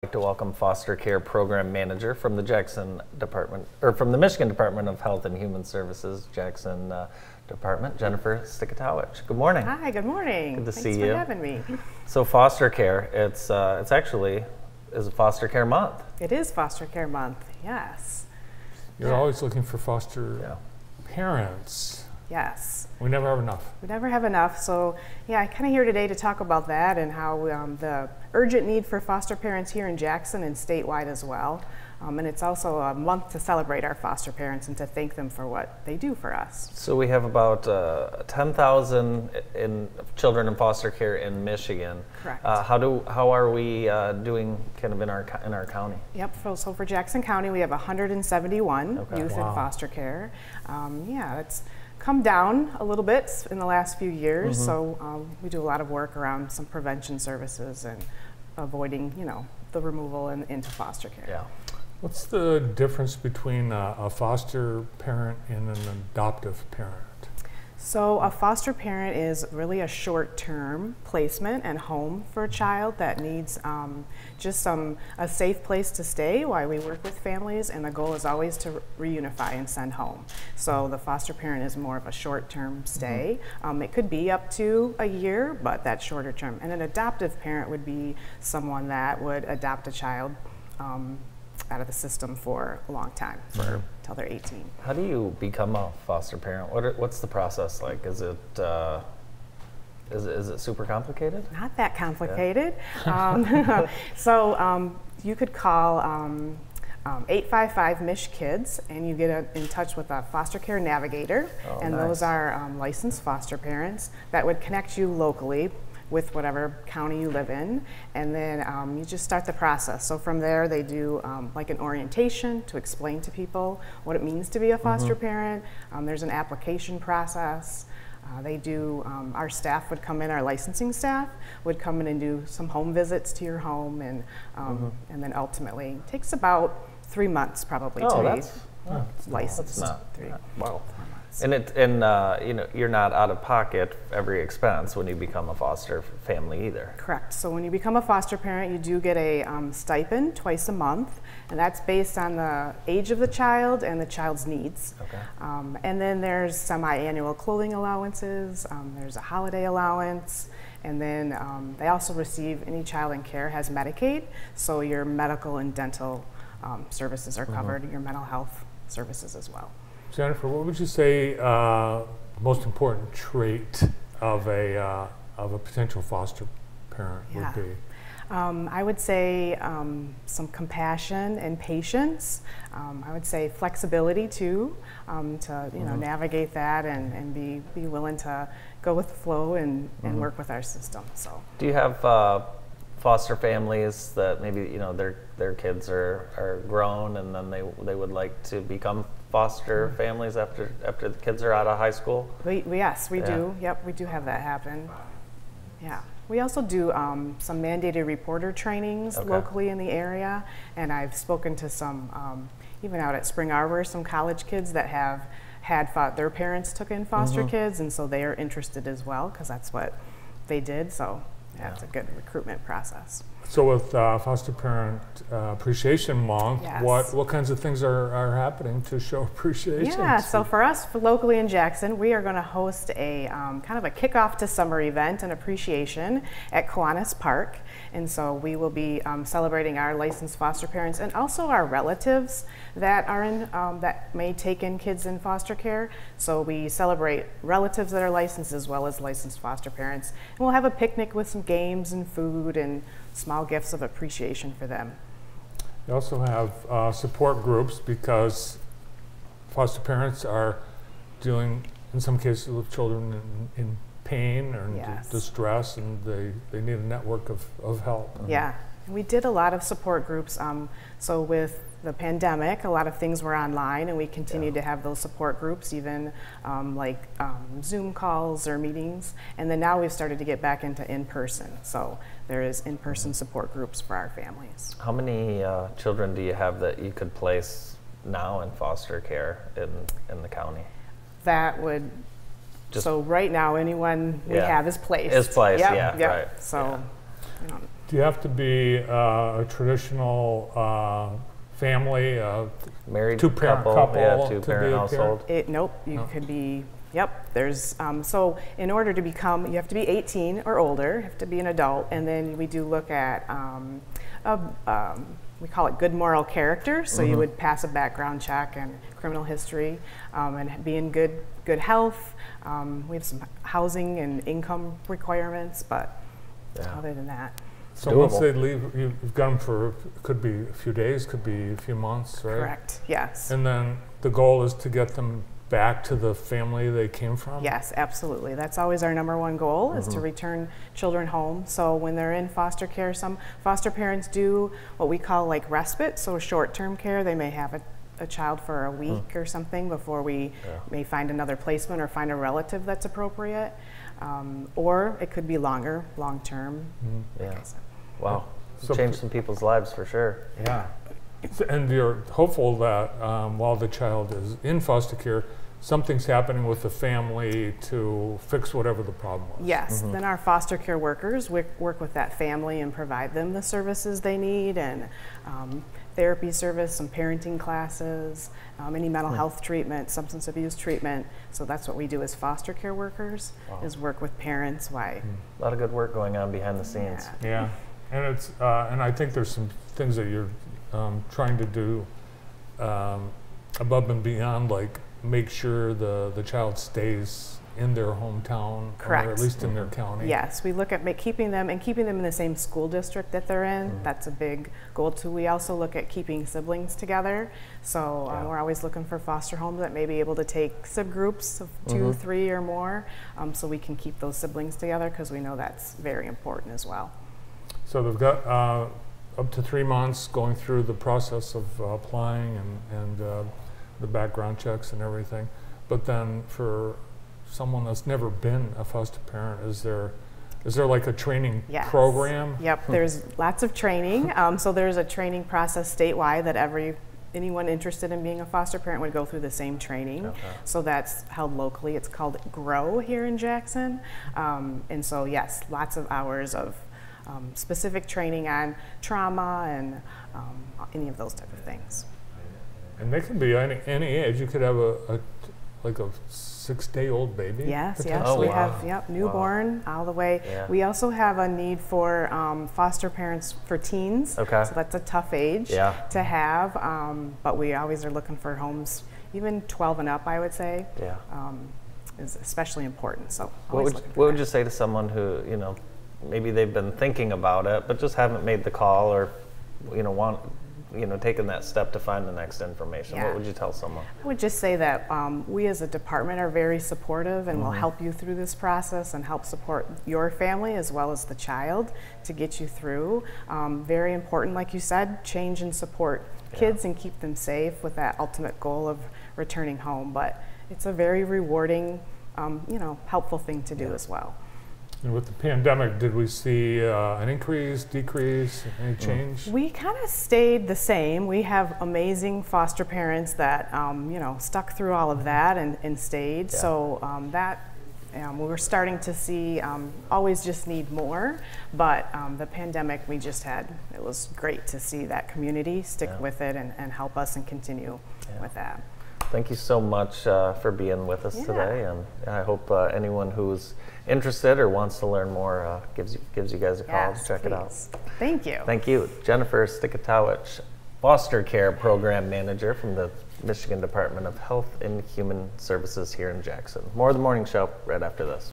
I'd like to welcome Foster Care Program Manager from the Jackson Department, or from the Michigan Department of Health and Human Services, Jackson Department, Jennifer Sczykutowicz. Good morning. Hi, good morning. Good to Thanks see for you. having me. So foster care, it's actually is a foster care month. It is Foster Care Month, yes. You're always looking for foster parents. Yes. We never have enough. We never have enough, so yeah, I'm kind of here today to talk about that and how the urgent need for foster parents here in Jackson and statewide as well. And it's also a month to celebrate our foster parents and to thank them for what they do for us. So we have about 10,000 children in foster care in Michigan. Correct. How are we doing kind of in our county? Yep. So for Jackson County, we have 171 youth in Wow. foster care. Yeah, it's come down a little bit in the last few years. So we do a lot of work around some prevention services and avoiding, the removal into foster care. Yeah. What's the difference between a foster parent and an adoptive parent? So a foster parent is really a short-term placement and home for a child that needs just a safe place to stay while we work with families, and the goal is always to reunify and send home. So the foster parent is more of a short-term stay. It could be up to a year, but that's shorter term. And an adoptive parent would be someone that would adopt a child out of the system for a long time, until they're 18. How do you become a foster parent? What's the process like? Is it super complicated? Not that complicated. So you could call 855-MISH-KIDS, and you get in touch with a foster care navigator, and nice. those are licensed foster parents that would connect you locally with whatever county you live in, and then you just start the process. So from there they do like an orientation to explain to people what it means to be a foster parent. There's an application process. They do, our staff would come in, our licensing staff would come in and do some home visits to your home, and then ultimately it takes about 3 months probably to be licensed. That's not, wow. 4 months. And you're not out of pocket every expense when you become a foster family either. Correct. So when you become a foster parent, you do get a stipend twice a month, and that's based on the age of the child and the child's needs. Okay. And then there's semi-annual clothing allowances, there's a holiday allowance, and then they also receive, any child in care has Medicaid, so your medical and dental services are covered, your mental health services as well. Jennifer, what would you say most important trait of a potential foster parent would be? I would say some compassion and patience. I would say flexibility too, to navigate that and be willing to go with the flow and work with our system. So, do you have foster families that maybe their kids are grown and then they would like to become foster families after the kids are out of high school? Yes, we do. Yep, we do have that happen. Yeah. We also do some mandated reporter trainings locally in the area, and I've spoken to some, even out at Spring Arbor, some college kids that have had their parents took in foster kids, and so they are interested as well because that's what they did. So that's a good recruitment process. So with Foster Parent Appreciation Month, what kinds of things are happening to show appreciation? Yeah, so for us, locally in Jackson, we are going to host a kind of a kickoff to summer event and appreciation at Kiwanis Park. And so we will be celebrating our licensed foster parents and also our relatives that are in, that may take in kids in foster care. So we celebrate relatives that are licensed as well as licensed foster parents. And we'll have a picnic with some games and food and small gifts of appreciation for them. You also have support groups because foster parents are dealing, in some cases, with children in pain or distress, and they need a network of help. Yeah, and we did a lot of support groups. So with the pandemic, a lot of things were online, and we continued to have those support groups, even like Zoom calls or meetings. And then now we've started to get back into in-person. So there is in-person support groups for our families. How many children do you have that you could place now in foster care in the county? That would, so right now anyone we have is placed. Is placed, right. So Do you have to be a traditional family, Married two-parent couple, yeah, to two-parent be a household. Nope, you No. could be, yep, there's, so in order to become, you have to be 18 or older, you have to be an adult, and then we do look at, we call it good moral character, so you would pass a background check and criminal history, and be in good health. We have some housing and income requirements, but other than that. So once they leave, you've got them for, could be a few days, could be a few months, right? Correct, yes. And then the goal is to get them back to the family they came from? Yes, absolutely. That's always our number one goal, is to return children home. So when they're in foster care, some foster parents do what we call like respite, so short-term care. They may have a child for a week or something before we may find another placement or find a relative that's appropriate. Or it could be longer, long-term. Yeah. Okay, so. Wow. So Changed some people's lives for sure. Yeah. And you're hopeful that while the child is in foster care, something's happening with the family to fix whatever the problem was. Yes, then our foster care workers work with that family and provide them the services they need, and therapy service, some parenting classes, any mental health treatment, substance abuse treatment. So that's what we do as foster care workers, is work with parents. A lot of good work going on behind the scenes. Yeah, and it's and I think there's some things that you're trying to do above and beyond, like make sure the child stays in their hometown, Correct. or at least in their county. Yes, we look at keeping them in the same school district that they're in. That's a big goal too. We also look at keeping siblings together. So we're always looking for foster homes that may be able to take subgroups of 2, 3 or more, so we can keep those siblings together, because we know that's very important as well. So they've got up to 3 months going through the process of applying and the background checks and everything. But then for someone that's never been a foster parent, is there like a training program? Yep, there's lots of training. So there's a training process statewide that anyone interested in being a foster parent would go through the same training. Okay. So that's held locally. It's called GROW here in Jackson. And so yes, lots of hours of specific training on trauma and any of those type of things. And they can be any age. You could have like a 6-day-old baby. Yes, yes. Oh, we wow. have newborn all the way. Yeah. We also have a need for foster parents for teens. Okay. So that's a tough age to have. But we always are looking for homes, even 12 and up, I would say. Yeah. Is especially important. So what would you say to someone who, maybe they've been thinking about it, but just haven't made the call, or taken that step to find the next information? What would you tell someone? I would just say that we as a department are very supportive and will help you through this process and help support your family as well as the child to get you through. Very important, like you said, change and support kids and keep them safe with that ultimate goal of returning home. But it's a very rewarding, helpful thing to do as well. And with the pandemic, did we see an increase, decrease, any change? We kind of stayed the same. We have amazing foster parents that, stuck through all of that and stayed. Yeah. So we were starting to see, always just need more, but the pandemic it was great to see that community stick with it and help us and continue with that. Thank you so much for being with us today, and I hope anyone who's interested or wants to learn more gives you guys a call to check it out. Thank you. Thank you. Jennifer Sczykutowicz, Foster Care Program Manager from the Michigan Department of Health and Human Services here in Jackson. More of the morning show right after this.